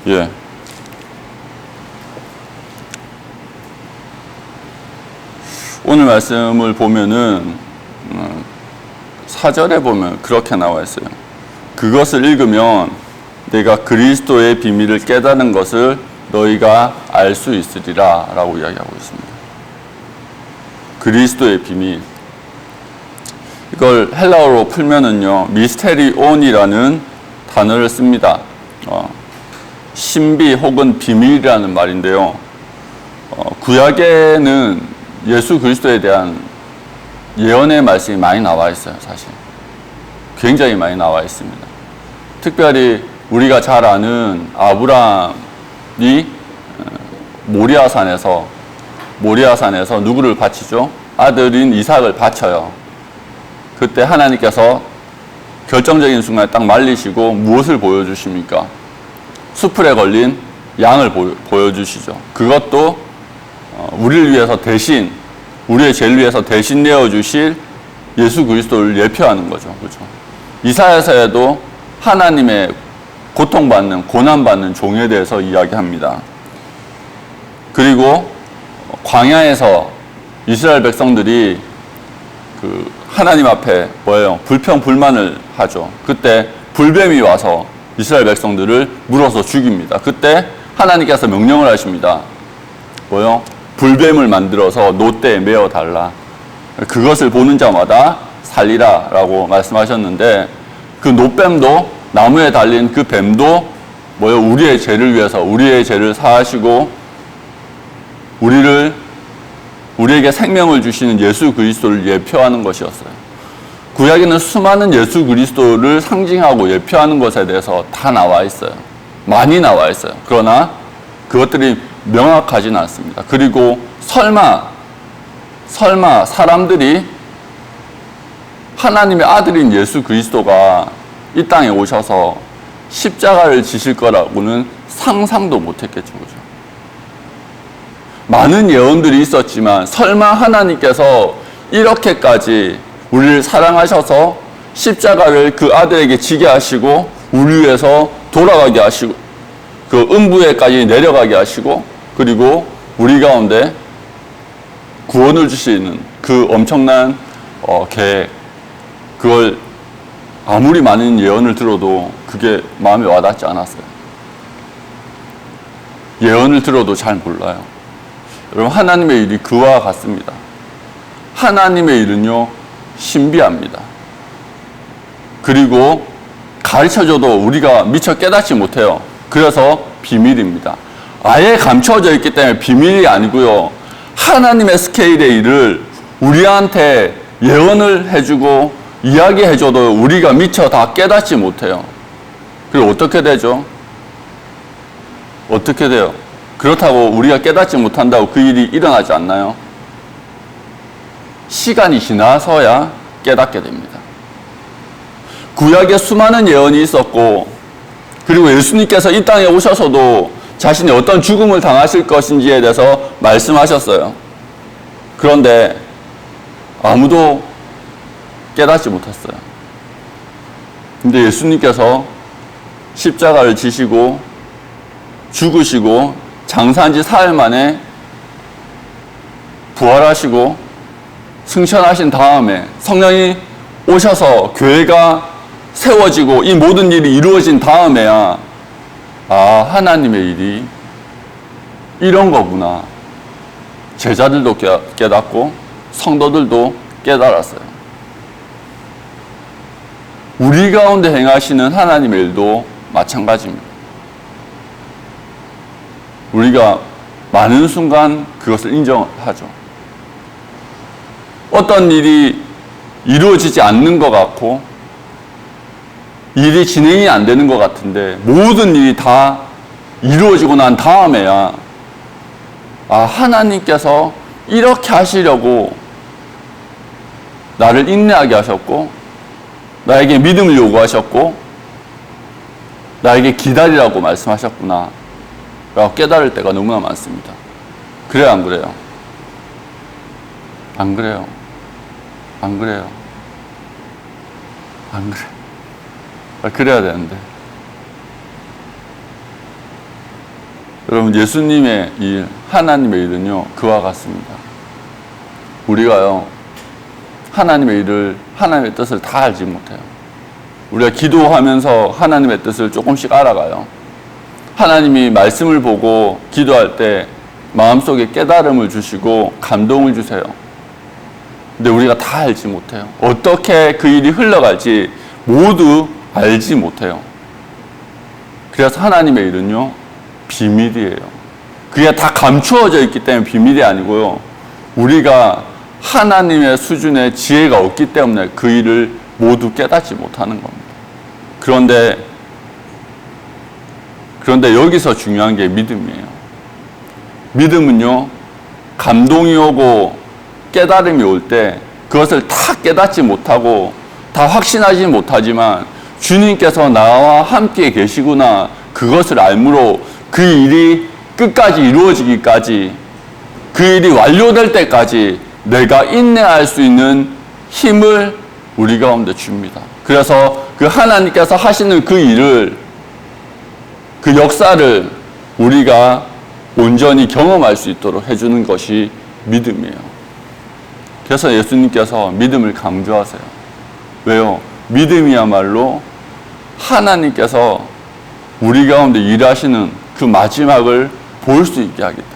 예. 오늘 말씀을 보면은 4절에 보면 그렇게 나와 있어요. 그것을 읽으면 내가 그리스도의 비밀을 깨닫는 것을 너희가 알 수 있으리라 라고 이야기하고 있습니다. 그리스도의 비밀. 이걸 헬라어로 풀면은요, 미스테리온이라는 단어를 씁니다. 신비 혹은 비밀이라는 말인데요. 구약에는 예수 그리스도에 대한 예언의 말씀이 많이 나와 있어요, 사실. 굉장히 많이 나와 있습니다. 특별히 우리가 잘 아는 아브라함이 모리아산에서 누구를 바치죠? 아들인 이삭을 바쳐요. 그때 하나님께서 결정적인 순간에 딱 말리시고 무엇을 보여주십니까? 수풀에 걸린 양을 보여주시죠. 그것도 우리를 위해서 대신, 우리의 죄를 위해서 대신 내어주실 예수 그리스도를 예표하는 거죠. 그렇죠? 이사야서에도 하나님의 고통받는, 고난받는 종에 대해서 이야기합니다. 그리고 광야에서 이스라엘 백성들이 하나님 앞에 불평불만을 하죠. 그때 불뱀이 와서 이스라엘 백성들을 물어서 죽입니다. 그때 하나님께서 명령을 하십니다. 불뱀을 만들어서 놋대에 메어 달라. 그것을 보는 자마다 살리라 라고 말씀하셨는데, 그 놋뱀도, 나무에 달린 그 뱀도 우리의 죄를 위해서, 우리의 죄를 사하시고 우리에게 생명을 주시는 예수 그리스도를 예표하는 것이었어요. 구약에는 수많은 예수 그리스도를 상징하고 예표하는 것에 대해서 다 나와 있어요. 많이 나와 있어요. 그러나 그것들이 명확하진 않습니다. 그리고 설마 사람들이 하나님의 아들인 예수 그리스도가 이 땅에 오셔서 십자가를 지실 거라고는 상상도 못했겠죠. 그죠? 많은 예언들이 있었지만 설마 하나님께서 이렇게까지 우리를 사랑하셔서 십자가를 그 아들에게 지게 하시고 우리 위해서 돌아가게 하시고 그 음부에까지 내려가게 하시고 그리고 우리 가운데 구원을 주시는 그 엄청난 계획, 그걸 아무리 많은 예언을 들어도 그게 마음에 와닿지 않았어요. 예언을 들어도 잘 몰라요. 여러분, 하나님의 일이 그와 같습니다. 하나님의 일은요, 신비합니다. 그리고 가르쳐줘도 우리가 미처 깨닫지 못해요. 그래서 비밀입니다. 아예 감춰져 있기 때문에 비밀이 아니고요, 하나님의 스케일의 일을 우리한테 예언을 해주고 이야기해줘도 우리가 미처 다 깨닫지 못해요. 그리고 어떻게 되죠? 어떻게 돼요? 그렇다고 우리가 깨닫지 못한다고 그 일이 일어나지 않나요? 시간이 지나서야 깨닫게 됩니다. 구약에 수많은 예언이 있었고, 그리고 예수님께서 이 땅에 오셔서도 자신이 어떤 죽음을 당하실 것인지에 대해서 말씀하셨어요. 그런데 아무도 깨닫지 못했어요. 근데 예수님께서 십자가를 지시고 죽으시고 장사한 지 사흘 만에 부활하시고 승천하신 다음에 성령이 오셔서 교회가 세워지고 이 모든 일이 이루어진 다음에야 하나님의 일이 이런 거구나. 제자들도 깨닫고 성도들도 깨달았어요. 우리 가운데 행하시는 하나님의 일도 마찬가지입니다. 우리가 많은 순간 그것을 인정하죠. 어떤 일이 이루어지지 않는 것 같고 일이 진행이 안 되는 것 같은데 모든 일이 다 이루어지고 난 다음에야 하나님께서 이렇게 하시려고 나를 인내하게 하셨고 나에게 믿음을 요구하셨고 나에게 기다리라고 말씀하셨구나 라고 깨달을 때가 너무나 많습니다. 그래요, 안 그래요? 안 그래요? 안 그래요? 안 그래. 그래야 되는데. 여러분, 예수님의 일, 하나님의 일은요, 그와 같습니다. 우리가요, 하나님의 일을, 하나님의 뜻을 다 알지 못해요. 우리가 기도하면서 하나님의 뜻을 조금씩 알아가요. 하나님이 말씀을 보고 기도할 때 마음속에 깨달음을 주시고 감동을 주세요. 근데 우리가 다 알지 못해요. 어떻게 그 일이 흘러갈지 모두 알지 못해요. 그래서 하나님의 일은요, 비밀이에요. 그게 다 감추어져 있기 때문에 비밀이 아니고요, 우리가 하나님의 수준의 지혜가 없기 때문에 그 일을 모두 깨닫지 못하는 겁니다. 그런데 여기서 중요한 게 믿음이에요. 믿음은요, 감동이 오고 깨달음이 올 때 그것을 다 깨닫지 못하고 다 확신하지 못하지만 주님께서 나와 함께 계시구나, 그것을 알므로 그 일이 끝까지 이루어지기까지, 그 일이 완료될 때까지 내가 인내할 수 있는 힘을 우리 가운데 줍니다. 그래서 그 하나님께서 하시는 그 일을, 그 역사를 우리가 온전히 경험할 수 있도록 해주는 것이 믿음이에요. 그래서 예수님께서 믿음을 강조하세요. 왜요? 믿음이야말로 하나님께서 우리 가운데 일하시는 그 마지막을 볼 수 있게 하겠다.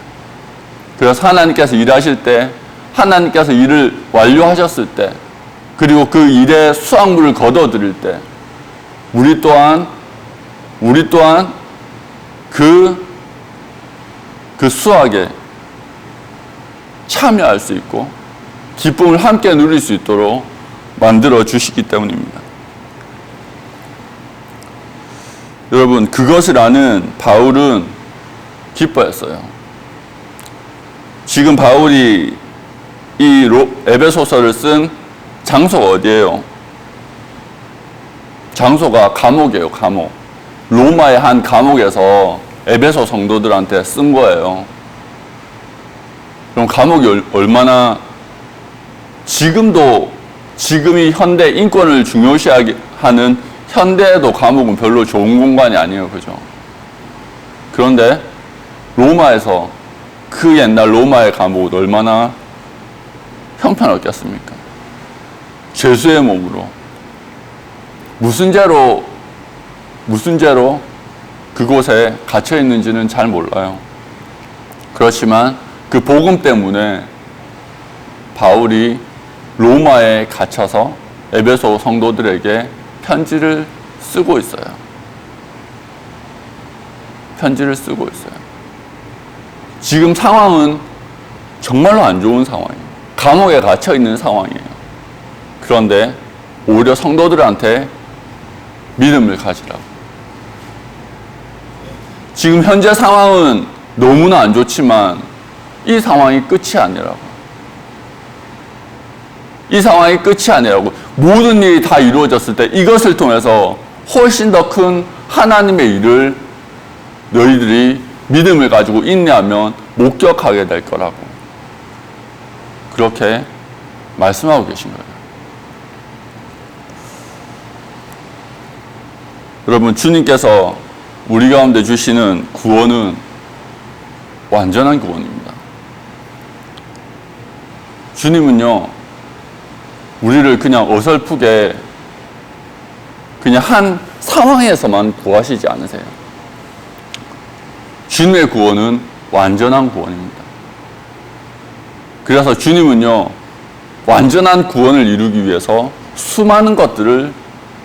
그래서 하나님께서 일하실 때, 하나님께서 일을 완료하셨을 때, 그리고 그 일의 수확물을 거둬들일 때, 우리 또한 그 수확에 참여할 수 있고 기쁨을 함께 누릴 수 있도록 만들어 주시기 때문입니다. 여러분, 그것을 아는 바울은 기뻐했어요. 지금 바울이 이 에베소서를 쓴 장소가 어디예요? 장소가 감옥이에요, 감옥. 로마의 한 감옥에서 에베소 성도들한테 쓴 거예요. 그럼 감옥이 얼마나, 지금이 현대 인권을 중요시하게 하는 현대에도 감옥은 별로 좋은 공간이 아니에요. 그죠? 그런데 로마에서, 그 옛날 로마의 감옥은 얼마나 형편없겠습니까? 죄수의 몸으로. 무슨 죄로 그곳에 갇혀 있는지는 잘 몰라요. 그렇지만 그 복음 때문에 바울이 로마에 갇혀서 에베소 성도들에게 편지를 쓰고 있어요. 편지를 쓰고 있어요. 지금 상황은 정말로 안 좋은 상황이에요. 감옥에 갇혀 있는 상황이에요. 그런데 오히려 성도들한테 믿음을 가지라고. 지금 현재 상황은 너무나 안 좋지만 이 상황이 끝이 아니라고. 이 상황이 끝이 아니라고. 모든 일이 다 이루어졌을 때 이것을 통해서 훨씬 더 큰 하나님의 일을 너희들이 믿음을 가지고 인내하면 목격하게 될 거라고. 그렇게 말씀하고 계신 거예요. 여러분, 주님께서 우리 가운데 주시는 구원은 완전한 구원입니다. 주님은요, 우리를 그냥 어설프게 그냥 한 상황에서만 구하시지 않으세요. 주님의 구원은 완전한 구원입니다. 그래서 주님은요, 완전한 구원을 이루기 위해서 수많은 것들을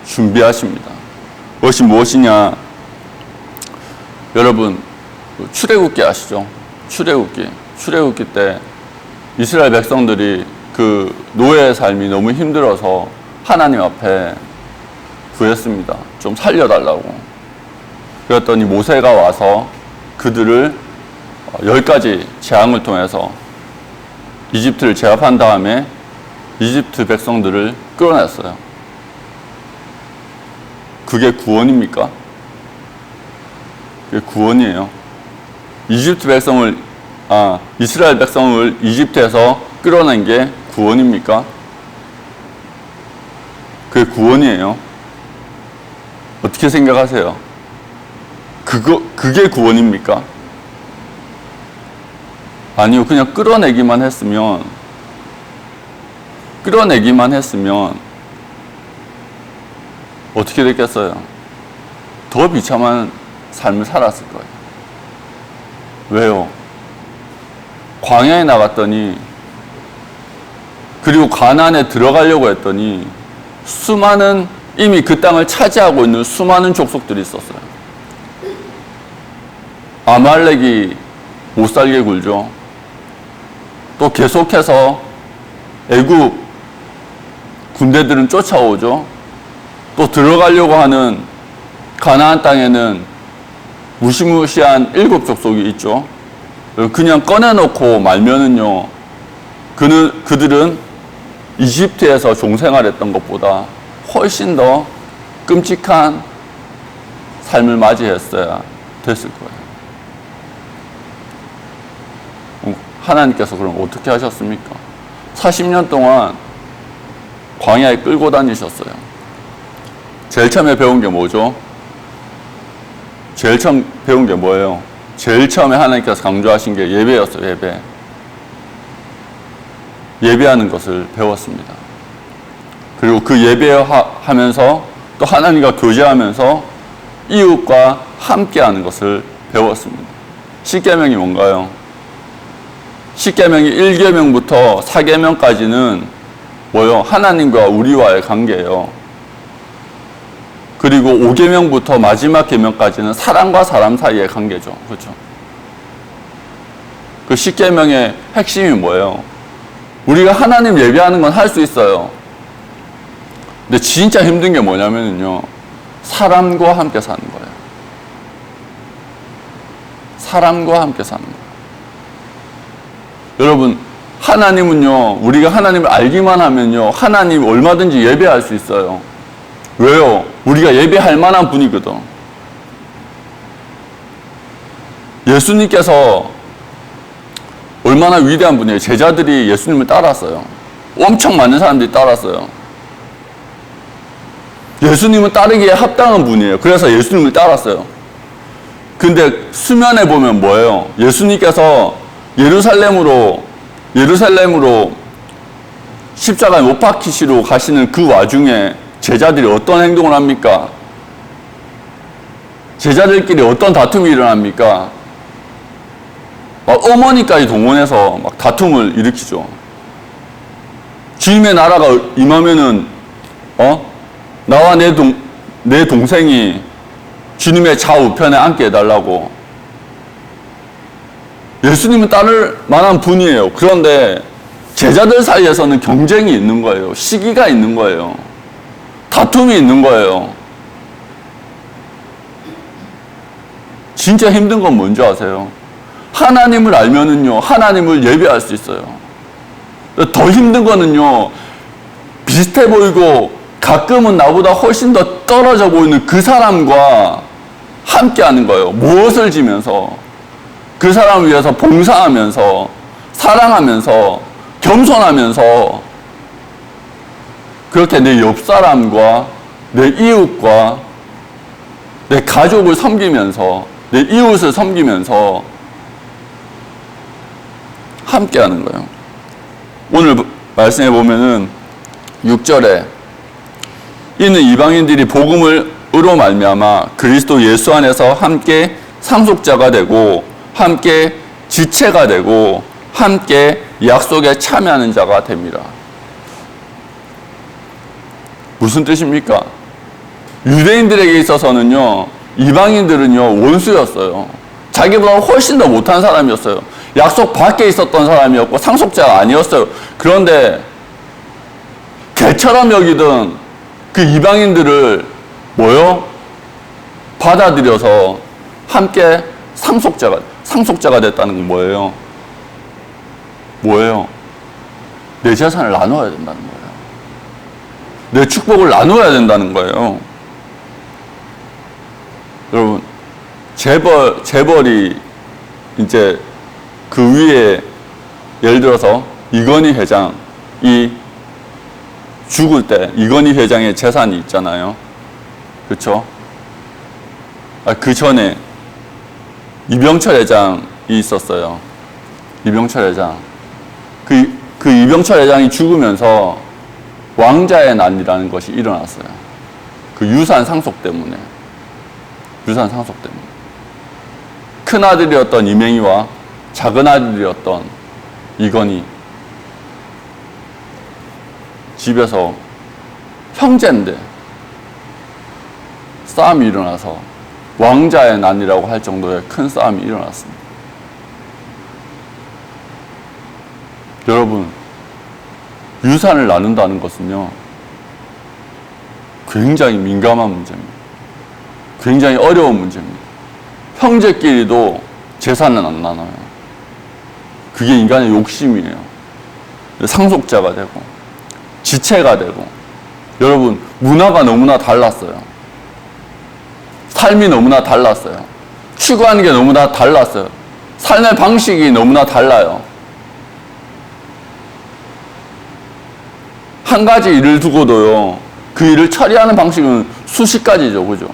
준비하십니다. 그것이 무엇이냐? 여러분, 출애굽기 아시죠? 출애굽기 때 이스라엘 백성들이 그 노예의 삶이 너무 힘들어서 하나님 앞에 구했습니다. 좀 살려달라고. 그랬더니 모세가 와서 그들을 10가지 재앙을 통해서 이집트를 제압한 다음에 이집트 백성들을 끌어냈어요. 그게 구원입니까? 그게 구원이에요. 이스라엘 백성을 이집트에서 끌어낸 게 구원입니까? 그게 구원이에요. 어떻게 생각하세요? 그게 구원입니까? 아니요, 그냥 끌어내기만 했으면 어떻게 됐겠어요? 더 비참한 삶을 살았을 거예요. 왜요? 광야에 나갔더니, 그리고 가나안에 들어가려고 했더니 수많은, 이미 그 땅을 차지하고 있는 수많은 족속들이 있었어요. 아말렉이 못 살게 굴죠. 또 계속해서 애굽 군대들은 쫓아오죠. 또 들어가려고 하는 가나안 땅에는 무시무시한 7족속이 있죠. 그냥 꺼내놓고 말면은요, 그들은 이집트에서 종생활했던 것보다 훨씬 더 끔찍한 삶을 맞이했어야 됐을 거예요. 하나님께서 그럼 어떻게 하셨습니까? 40년 동안 광야에 끌고 다니셨어요. 제일 처음에 배운 게 뭐죠? 제일 처음 배운 게 뭐예요? 제일 처음에 하나님께서 강조하신 게 예배였어요. 예배. 예배하는 것을 배웠습니다. 그리고 그 예배하면서 또 하나님과 교제하면서 이웃과 함께하는 것을 배웠습니다. 십계명이 뭔가요? 십계명이 1계명부터 4계명까지는 뭐요? 하나님과 우리와의 관계예요. 그리고 5계명부터 마지막 계명까지는 사람과 사람 사이의 관계죠. 그렇죠? 그 십계명의 핵심이 뭐예요? 우리가 하나님 예배하는 건 할 수 있어요. 근데 진짜 힘든 게 뭐냐면요, 사람과 함께 사는 거예요. 사람과 함께 사는 거예요. 여러분, 하나님은요, 우리가 하나님을 알기만 하면요, 하나님 얼마든지 예배할 수 있어요. 왜요? 우리가 예배할 만한 분이거든. 예수님께서 얼마나 위대한 분이에요. 제자들이 예수님을 따랐어요. 엄청 많은 사람들이 따랐어요. 예수님은 따르기에 합당한 분이에요. 그래서 예수님을 따랐어요. 근데 수면에 보면 뭐예요? 예수님께서 예루살렘으로 십자가에 못 박히시러 가시는 그 와중에 제자들이 어떤 행동을 합니까? 제자들끼리 어떤 다툼이 일어납니까? 막 어머니까지 동원해서 막 다툼을 일으키죠. 주님의 나라가 임하면은, 나와 내 동생이 주님의 좌우편에 앉게 해달라고. 예수님은 따를 만한 분이에요. 그런데 제자들 사이에서는 경쟁이 있는 거예요. 시기가 있는 거예요. 다툼이 있는 거예요. 진짜 힘든 건 뭔지 아세요? 하나님을 알면은요, 하나님을 예배할 수 있어요. 더 힘든 거는요, 비슷해 보이고 가끔은 나보다 훨씬 더 떨어져 보이는 그 사람과 함께 하는 거예요. 무엇을 지면서, 그 사람을 위해서 봉사하면서, 사랑하면서, 겸손하면서, 그렇게 내 옆 사람과 내 이웃과 내 가족을 섬기면서, 내 이웃을 섬기면서 함께 하는 거예요. 오늘 말씀해 보면은 6절에 이는 이방인들이 복음으로 말미암아 그리스도 예수 안에서 함께 상속자가 되고 함께 지체가 되고 함께 약속에 참여하는 자가 됩니다. 무슨 뜻입니까? 유대인들에게 있어서는요, 이방인들은요, 원수였어요. 자기보다 훨씬 더 못한 사람이었어요. 약속 밖에 있었던 사람이었고 상속자가 아니었어요. 그런데 개처럼 여기던 그 이방인들을 받아들여서 함께 상속자가 됐다는 건 뭐예요? 내 재산을 나눠야 된다는 거예요. 내 축복을 나눠야 된다는 거예요. 여러분, 재벌이 이제 그 위에, 예를 들어서 이건희 회장이 죽을 때 이건희 회장의 재산이 있잖아요. 그렇죠? 그 전에 이병철 회장이 있었어요. 이병철 회장. 그 이병철 회장이 죽으면서 왕자의 난이라는 것이 일어났어요. 그 유산 상속 때문에. 큰 아들이었던 이명희와 작은 아들이었던 이건희. 집에서 형제인데 싸움이 일어나서 왕자의 난이라고 할 정도의 큰 싸움이 일어났습니다. 여러분, 유산을 나눈다는 것은요, 굉장히 민감한 문제입니다. 굉장히 어려운 문제입니다. 형제끼리도 재산은 안 나눠요. 그게 인간의 욕심이에요. 상속자가 되고, 지체가 되고. 여러분, 문화가 너무나 달랐어요. 삶이 너무나 달랐어요. 추구하는 게 너무나 달랐어요. 삶의 방식이 너무나 달라요. 한 가지 일을 두고도요, 그 일을 처리하는 방식은 수십 가지죠, 그죠?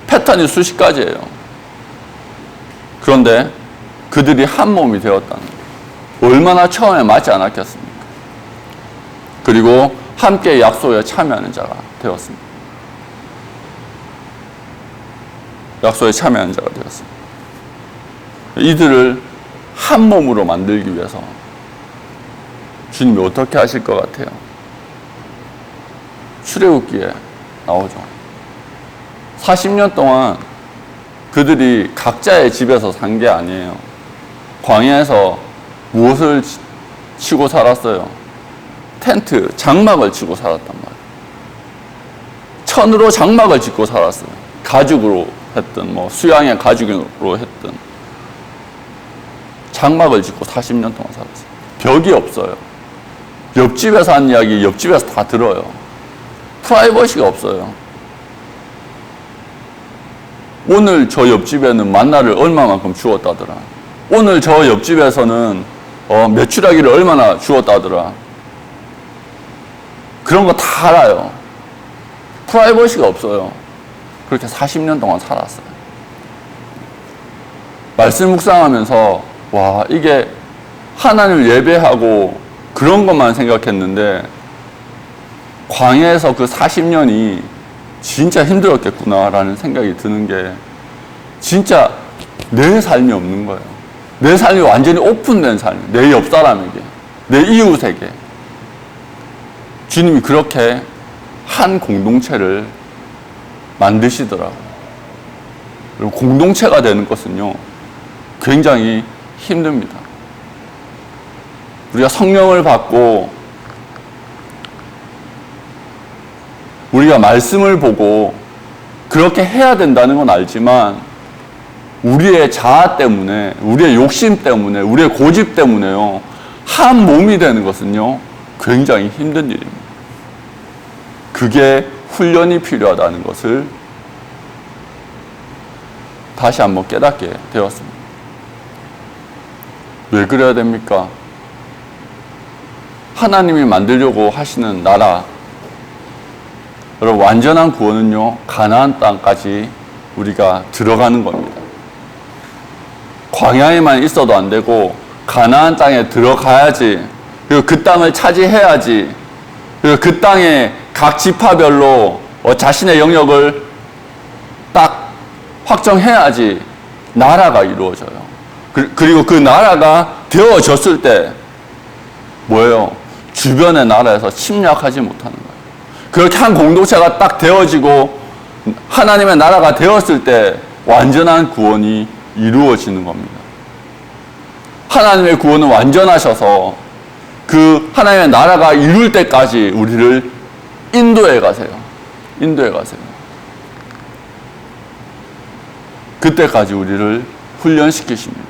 패턴이 수십 가지예요. 그런데 그들이 한 몸이 되었다는 거예요. 얼마나 처음에 맞지 않았겠습니까? 그리고 함께 약속에 참여하는 자가 되었습니다. 약속에 참여하는 자가 되었습니다. 이들을 한 몸으로 만들기 위해서 주님이 어떻게 하실 것 같아요? 출애굽기에 나오죠. 40년 동안 그들이 각자의 집에서 산 게 아니에요. 광야에서 무엇을 치고 살았어요? 텐트, 장막을 치고 살았단 말이에요. 천으로 장막을 짓고 살았어요. 가죽으로 했든 수양의 가죽으로 했든 장막을 짓고 40년 동안 살았어요. 벽이 없어요. 옆집에서 한 이야기 옆집에서 다 들어요. 프라이버시가 없어요. 오늘 저 옆집에는 만나를 얼마만큼 주었다더라. 오늘 저 옆집에서는 메추라기를 얼마나 주었다더라. 그런 거 다 알아요. 프라이버시가 없어요. 그렇게 40년 동안 살았어요. 말씀 묵상하면서 와, 이게 하나님을 예배하고 그런 것만 생각했는데 광야에서 그 40년이 진짜 힘들었겠구나라는 생각이 드는 게 진짜 내 삶이 없는 거예요. 내 삶이 완전히 오픈된 삶, 내 옆 사람에게, 내 이웃에게. 주님이 그렇게 한 공동체를 만드시더라고요. 그리고 공동체가 되는 것은요, 굉장히 힘듭니다. 우리가 성령을 받고 우리가 말씀을 보고 그렇게 해야 된다는 건 알지만 우리의 자아 때문에, 우리의 욕심 때문에, 우리의 고집 때문에요, 한 몸이 되는 것은요, 굉장히 힘든 일입니다. 그게 훈련이 필요하다는 것을 다시 한번 깨닫게 되었습니다. 왜 그래야 됩니까? 하나님이 만들려고 하시는 나라, 여러분, 완전한 구원은요, 가나안 땅까지 우리가 들어가는 겁니다. 광야에만 있어도 안 되고 가나안 땅에 들어가야지, 그리고 그 땅을 차지해야지, 그리고 그 땅에 각 지파별로 자신의 영역을 딱 확정해야지 나라가 이루어져요. 그리고 그 나라가 되어졌을 때 뭐예요? 주변의 나라에서 침략하지 못하는 거예요. 그렇게 한 공동체가 딱 되어지고 하나님의 나라가 되었을 때 완전한 구원이 이루어지는 겁니다. 하나님의 구원은 완전하셔서 그 하나님의 나라가 이룰 때까지 우리를 인도해 가세요. 인도해 가세요. 그때까지 우리를 훈련시키십니다.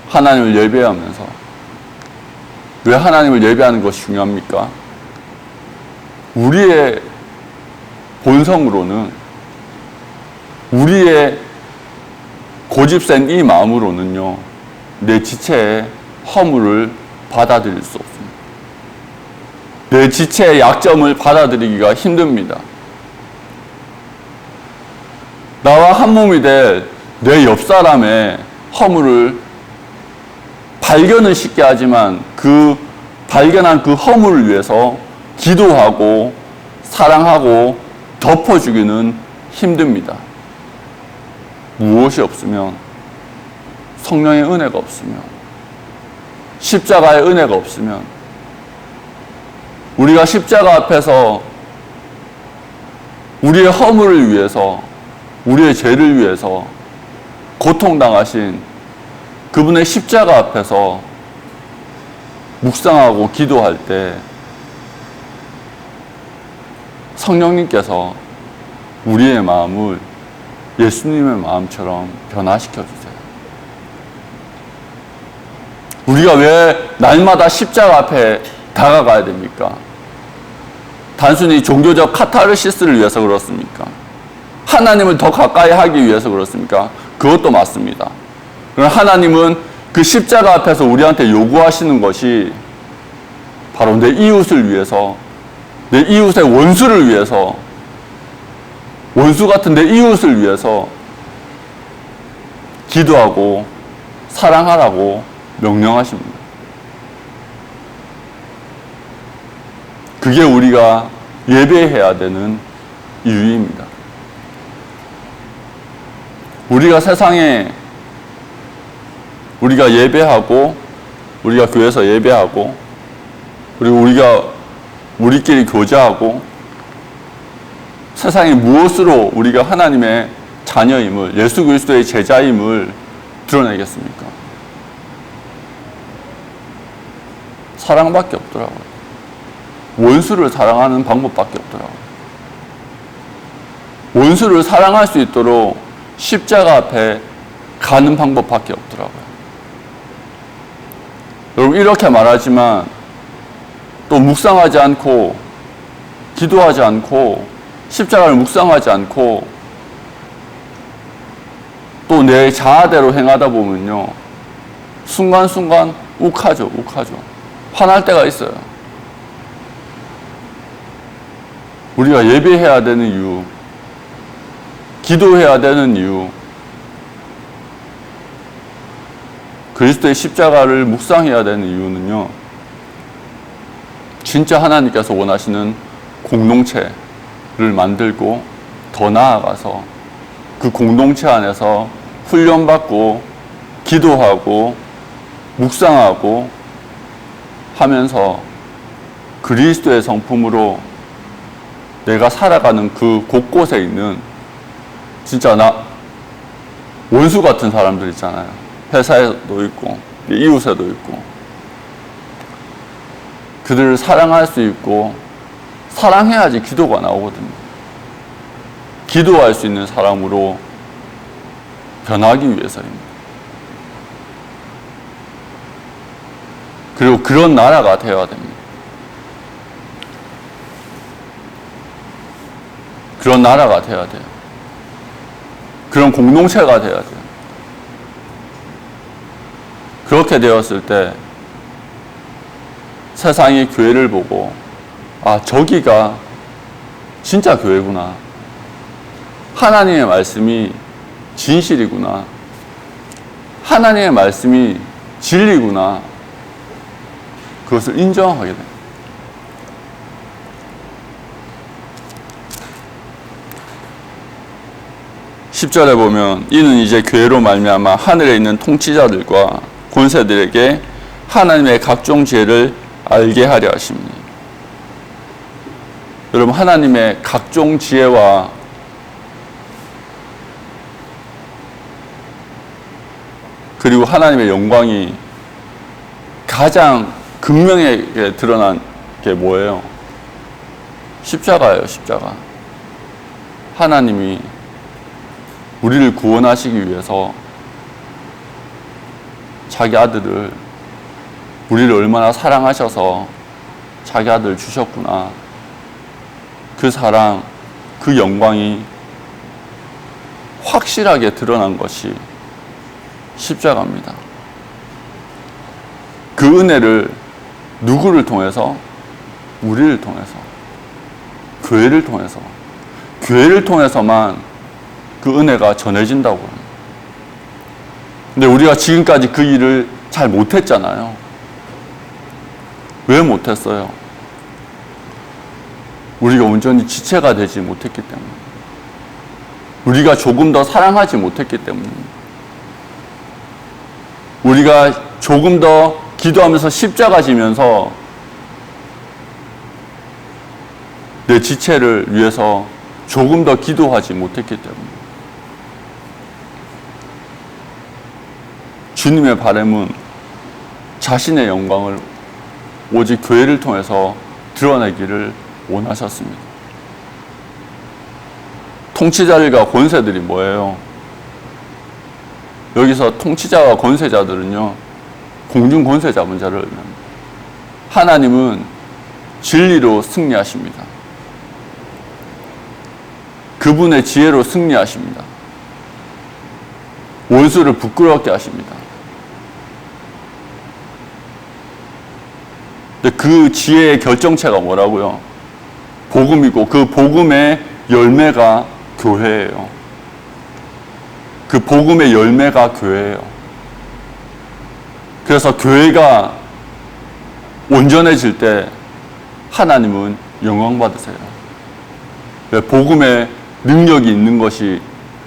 하나님을 예배하면서. 왜 하나님을 예배하는 것이 중요합니까? 우리의 본성으로는, 우리의 고집센 이 마음으로는요, 내 지체의 허물을 받아들일 수 없습니다. 내 지체의 약점을 받아들이기가 힘듭니다. 나와 한 몸이 될 내 옆 사람의 허물을 발견은 쉽게 하지만 그 발견한 그 허물을 위해서 기도하고 사랑하고 덮어주기는 힘듭니다. 무엇이 없으면, 성령의 은혜가 없으면, 십자가의 은혜가 없으면, 우리가 십자가 앞에서 우리의 허물을 위해서, 우리의 죄를 위해서 고통당하신 그분의 십자가 앞에서 묵상하고 기도할 때 성령님께서 우리의 마음을 예수님의 마음처럼 변화시켜 주세요. 우리가 왜 날마다 십자가 앞에 다가가야 됩니까? 단순히 종교적 카타르시스를 위해서 그렇습니까? 하나님을 더 가까이 하기 위해서 그렇습니까? 그것도 맞습니다. 그러나 하나님은 그 십자가 앞에서 우리한테 요구하시는 것이 바로 내 이웃을 위해서, 내 이웃의 원수를 위해서, 원수 같은 내 이웃을 위해서 기도하고 사랑하라고 명령하십니다. 그게 우리가 예배해야 되는 이유입니다. 우리가 세상에 우리가 예배하고, 우리가 교회에서 예배하고, 그리고 우리가 우리끼리 교제하고, 세상에 무엇으로 우리가 하나님의 자녀임을, 예수 그리스도의 제자임을 드러내겠습니까? 사랑밖에 없더라고요. 원수를 사랑하는 방법밖에 없더라고요. 원수를 사랑할 수 있도록 십자가 앞에 가는 방법밖에 없더라고요. 여러분, 이렇게 말하지만 또 묵상하지 않고, 기도하지 않고, 십자가를 묵상하지 않고 또 내 자아대로 행하다 보면요, 순간순간 욱하죠. 화날 때가 있어요. 우리가 예배해야 되는 이유, 기도해야 되는 이유, 그리스도의 십자가를 묵상해야 되는 이유는요, 진짜 하나님께서 원하시는 공동체를 만들고 더 나아가서 그 공동체 안에서 훈련받고 기도하고 묵상하고 하면서 그리스도의 성품으로 내가 살아가는 그 곳곳에 있는, 진짜 나 원수 같은 사람들 있잖아요. 회사에도 있고 이웃에도 있고, 그들을 사랑할 수 있고, 사랑해야지 기도가 나오거든요. 기도할 수 있는 사람으로 변하기 위해서입니다. 그리고 그런 나라가 되어야 됩니다. 그런 나라가 되어야 돼요. 그런 공동체가 되어야 돼요. 그렇게 되었을 때 세상이 교회를 보고, 아, 저기가 진짜 교회구나. 하나님의 말씀이 진실이구나. 하나님의 말씀이 진리구나. 그것을 인정하게 됩니다. (10절에) 보면 이는 이제 교회로 말미암아 하늘에 있는 통치자들과 권세들에게 하나님의 각종 지혜를 알게 하려 하십니다. 여러분, 하나님의 각종 지혜와 그리고 하나님의 영광이 가장 극명하게 드러난 게 뭐예요? 십자가예요, 십자가. 하나님이 우리를 구원하시기 위해서 자기 아들을, 우리를 얼마나 사랑하셔서 자기 아들을 주셨구나. 그 사랑, 그 영광이 확실하게 드러난 것이 십자가입니다. 그 은혜를 누구를 통해서? 우리를 통해서, 교회를 통해서, 교회를 통해서만 그 은혜가 전해진다고 합니다. 근데 우리가 지금까지 그 일을 잘 못했잖아요. 왜 못했어요? 우리가 온전히 지체가 되지 못했기 때문에. 우리가 조금 더 사랑하지 못했기 때문에. 우리가 조금 더 기도하면서 십자가 지면서 내 지체를 위해서 조금 더 기도하지 못했기 때문에. 주님의 바람은 자신의 영광을 오직 교회를 통해서 드러내기를 원하셨습니다. 통치자들과 권세들이 뭐예요? 여기서 통치자와 권세자들은요, 공중 권세 잡은 자를 의미합니다. 하나님은 진리로 승리하십니다. 그분의 지혜로 승리하십니다. 원수를 부끄럽게 하십니다. 근데 그 지혜의 결정체가 뭐라고요? 복음이고 그 복음의 열매가 교회예요. 그 복음의 열매가 교회예요. 그래서 교회가 온전해질 때 하나님은 영광 받으세요. 왜? 복음의 능력이 있는 것이